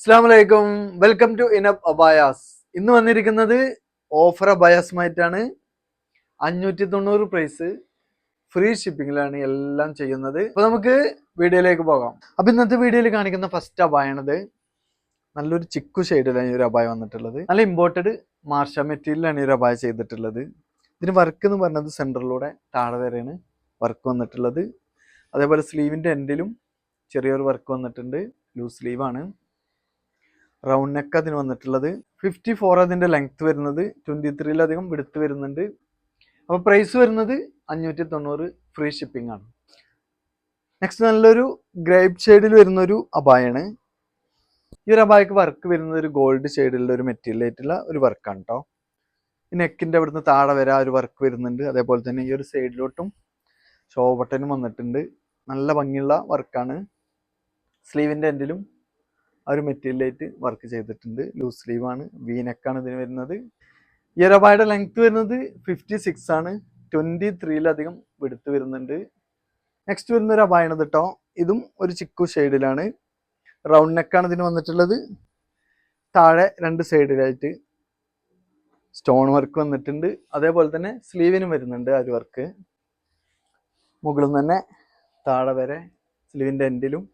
അസ്സലാമലൈക്കും, welcome to ഇനബ് abayas. ഇന്ന് വന്നിരിക്കുന്നത് ഓഫർ അബായാസുമായിട്ടാണ്. 590 പ്രൈസ്, ഫ്രീ ഷിപ്പിങ്ങിലാണ് എല്ലാം ചെയ്യുന്നത്. അപ്പൊ നമുക്ക് വീഡിയോയിലേക്ക് പോകാം. അപ്പൊ ഇന്നത്തെ വീഡിയോയിൽ കാണിക്കുന്ന ഫസ്റ്റ് അബായാണിത്. നല്ലൊരു ചിക്കു ഷെയ്ഡിലാണ് ഈ ഒരു അബായ വന്നിട്ടുള്ളത്. നല്ല ഇമ്പോർട്ടഡ് മാർഷ മെറ്റീരിയലാണ് ഈ ഒരു അബായ ചെയ്തിട്ടുള്ളത്. ഇതിന് വർക്ക് എന്ന് പറഞ്ഞത് സെൻറ്ററിലൂടെ താഴെ വരെയാണ് വർക്ക് വന്നിട്ടുള്ളത്. അതേപോലെ സ്ലീവിൻ്റെ എൻഡിലും ചെറിയൊരു വർക്ക് വന്നിട്ടുണ്ട്. ലൂസ് സ്ലീവാണ്. റൗണ്ട് നെക്ക് അതിന് വന്നിട്ടുള്ളത്. 54 അതിൻ്റെ ലെങ്ത് വരുന്നത്. 23-ലധികം വിടുത്ത് വരുന്നുണ്ട്. അപ്പോൾ പ്രൈസ് വരുന്നത് 590, ഫ്രീ ഷിപ്പിംഗ് ആണ്. നെക്സ്റ്റ് നല്ലൊരു ഗ്രേപ്പ് ഷെയ്ഡിൽ വരുന്നൊരു അബായാണ്. ഈ ഒരു അബായക്ക് വർക്ക് വരുന്നത് ഒരു ഗോൾഡ് ഷെയ്ഡിലുള്ള ഒരു മെറ്റീരിയൽ ആയിട്ടുള്ള ഒരു വർക്കാണ് കേട്ടോ. ഈ നെക്കിൻ്റെ അവിടുന്ന് താഴെ വരെ ഒരു വർക്ക് വരുന്നുണ്ട്. അതേപോലെ തന്നെ ഈ ഒരു സൈഡിലോട്ടും ഷോ ബട്ടനും വന്നിട്ടുണ്ട്. നല്ല ഭംഗിയുള്ള വർക്കാണ്. സ്ലീവിൻ്റെ എൻഡിലും ആ ഒരു മെറ്റീരിയലായിട്ട് വർക്ക് ചെയ്തിട്ടുണ്ട്. ലൂസ് സ്ലീവാണ്. വി നെക്കാണ് ഇതിന് വരുന്നത്. ഈ ഒരു അബായയുടെ ലെങ്ത് വരുന്നത് 56 ആണ്. 23-ലധികം വിടുത്ത് വരുന്നുണ്ട്. നെക്സ്റ്റ് വരുന്നൊരു അബായാണ് കേട്ടോ. ഇതും ഒരു ചിക്കു ഷെയ്ഡിലാണ്. റൗണ്ട് നെക്കാണ് ഇതിന് വന്നിട്ടുള്ളത്. താഴെ രണ്ട് സൈഡിലായിട്ട് സ്റ്റോൺ വർക്ക് വന്നിട്ടുണ്ട്. അതേപോലെ തന്നെ സ്ലീവിനും വരുന്നുണ്ട് ആ ഒരു വർക്ക്. മുകളിൽ നിന്ന് തന്നെ താഴെ വരെ സ്ലീവിൻ്റെ എൻഡിലും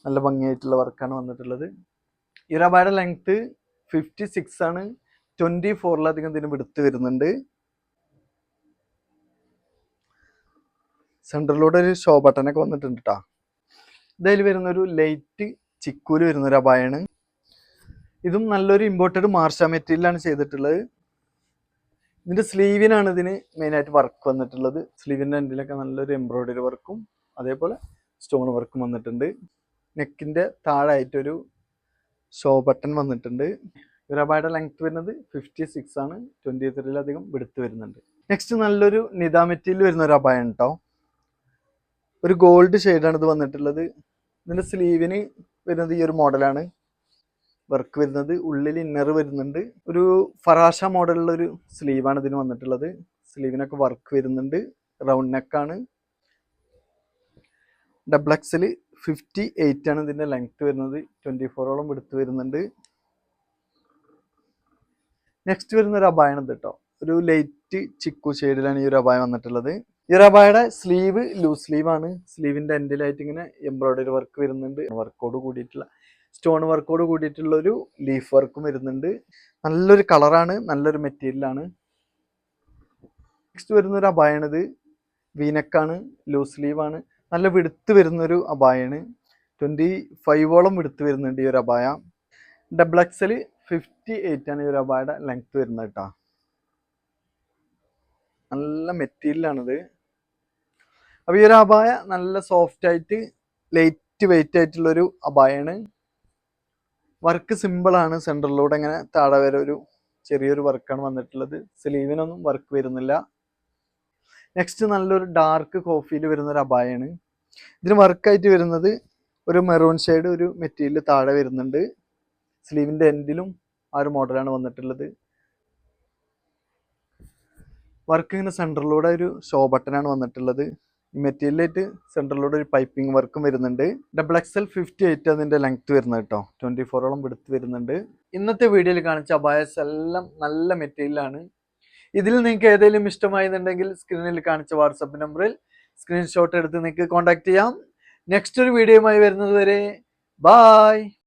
നല്ല ഭംഗിയായിട്ടുള്ള വർക്കാണ് വന്നിട്ടുള്ളത്. ഈ ഒരു അബായയുടെ ലെങ്ത് 56 ആണ്. 24-ലധികം ഇതിന് വിടുത്ത് വരുന്നുണ്ട്. സെൻറ്ററിലൂടെ ഒരു ഷോ ബട്ടനൊക്കെ വന്നിട്ടുണ്ട് കേട്ടോ. ഇതിൽ വരുന്നൊരു ലൈറ്റ് ചിക്കൂല് വരുന്നൊരു അബായാണ്. ഇതും നല്ലൊരു ഇമ്പോർട്ടഡ് മാർഷ മെറ്റീരിയലാണ് ചെയ്തിട്ടുള്ളത്. ഇതിൻ്റെ സ്ലീവിനാണ് ഇതിന് മെയിനായിട്ട് വർക്ക് വന്നിട്ടുള്ളത്. സ്ലീവിൻ്റെ എൻഡിലൊക്കെ നല്ലൊരു എംബ്രോയിഡറി വർക്കും അതേപോലെ സ്റ്റോൺ വർക്കും വന്നിട്ടുണ്ട്. നെക്കിൻ്റെ താഴായിട്ടൊരു ഷോ ബട്ടൺ വന്നിട്ടുണ്ട്. ഒരു അബായയുടെ ലെങ്ത് വരുന്നത് 56 ആണ്. 23-ലധികം വിടുത്ത് വരുന്നുണ്ട്. നെക്സ്റ്റ് നല്ലൊരു നിദാ മെറ്റീരിയൽ വരുന്ന ഒരു അബായാണ് കേട്ടോ. ഒരു ഗോൾഡ് ഷെയ്ഡാണ് ഇത് വന്നിട്ടുള്ളത്. ഇതിൻ്റെ സ്ലീവിന് വരുന്നത് ഈ ഒരു മോഡലാണ്. വർക്ക് വരുന്നത് ഉള്ളിൽ ഇന്നർ വരുന്നുണ്ട്. ഒരു ഫറാഷ മോഡലുള്ള ഒരു സ്ലീവാണ് ഇതിന് വന്നിട്ടുള്ളത്. സ്ലീവിനൊക്കെ വർക്ക് വരുന്നുണ്ട്. റൗണ്ട് നെക്കാണ്. ഡബിൾ എക്സൽ 58 ആണ് ഇതിൻ്റെ ലെങ്ത് വരുന്നത്. 24-ഓളം വിടുത്ത് വരുന്നുണ്ട്. നെക്സ്റ്റ് വരുന്ന ഒരു അബായാണ് കേട്ടോ. ഒരു ലൈറ്റ് ചിക്കു ഷെയ്ഡിലാണ് ഈ ഒരു അബായ വന്നിട്ടുള്ളത്. ഈ ഒരു അബായയുടെ സ്ലീവ് ലൂസ് സ്ലീവാണ്. സ്ലീവിൻ്റെ എൻഡിലായിട്ട് ഇങ്ങനെ എംബ്രോയിഡറി വർക്ക് വരുന്നുണ്ട്. വർക്കോട് കൂടിയിട്ടുള്ള സ്റ്റോൺ വർക്കോട് കൂടിയിട്ടുള്ള ഒരു ലീഫ് വർക്കും വരുന്നുണ്ട്. നല്ലൊരു കളറാണ്, നല്ലൊരു മെറ്റീരിയലാണ്. നെക്സ്റ്റ് വരുന്നൊരു അബായാണിത്. വീനക്കാണ്, ലൂസ് സ്ലീവാണ്. നല്ല വിടുത്ത് വരുന്നൊരു അബായാണ്. 25-ഓളം വിടുത്ത് വരുന്നുണ്ട് ഈ ഒരു അബായ. ഡബിൾ എക്സൽ 58 ആണ് ഈ ഒരു അബായയുടെ ലെങ്ത് വരുന്നത് കേട്ടോ. നല്ല മെറ്റീരിയലാണിത്. അപ്പോൾ ഈ ഒരു അബായ നല്ല സോഫ്റ്റ് ആയിട്ട് ലൈറ്റ് വെയിറ്റ് ആയിട്ടുള്ളൊരു അബായാണ്. വർക്ക് സിമ്പിളാണ്. സെൻറ്ററിലൂടെ ഇങ്ങനെ താഴെ വരെ ഒരു ചെറിയൊരു വർക്കാണ് വന്നിട്ടുള്ളത്. സ്ലീവിനൊന്നും വർക്ക് വരുന്നില്ല. നെക്സ്റ്റ് നല്ലൊരു ഡാർക്ക് കോഫിയിൽ വരുന്നൊരു അബായാണ്. ഇതിന് വർക്കായിട്ട് വരുന്നത് ഒരു മെറൂൺ ഷെയ്ഡ് ഒരു മെറ്റീരിയൽ താഴെ വരുന്നുണ്ട്. സ്ലീവിൻ്റെ എൻഡിലും ആ ഒരു മോഡലാണ് വന്നിട്ടുള്ളത്. വർക്ക് ഇങ്ങനെ സെൻറ്ററിലൂടെ ഒരു ഷോ ബട്ടനാണ് വന്നിട്ടുള്ളത്. ഈ മെറ്റീരിയലായിട്ട് സെൻറ്ററിലൂടെ ഒരു പൈപ്പിംഗ് വർക്കും വരുന്നുണ്ട്. ഡബിൾ എക്സൽ 58 അതിൻ്റെ ലെങ്ത് വരുന്നത് കേട്ടോ. 24-ഓളം വിടുത്ത് വരുന്നുണ്ട്. ഇന്നത്തെ വീഡിയോയിൽ കാണിച്ച അബായസ് എല്ലാം നല്ല മെറ്റീരിയലാണ്. ഇതിൽ നിങ്ങൾക്ക് ഏതെങ്കിലും ഇഷ്ടമായി എന്നുണ്ടെങ്കിൽ സ്ക്രീനിൽ കാണിച്ച വാട്സപ്പ് നമ്പറിൽ സ്ക്രീൻഷോട്ട് എടുത്ത് നിങ്ങൾക്ക് കോൺടാക്ട് ചെയ്യാം. നെക്സ്റ്റ് ഒരു വീഡിയോയുമായി വരുന്നത് വരെ ബായ്.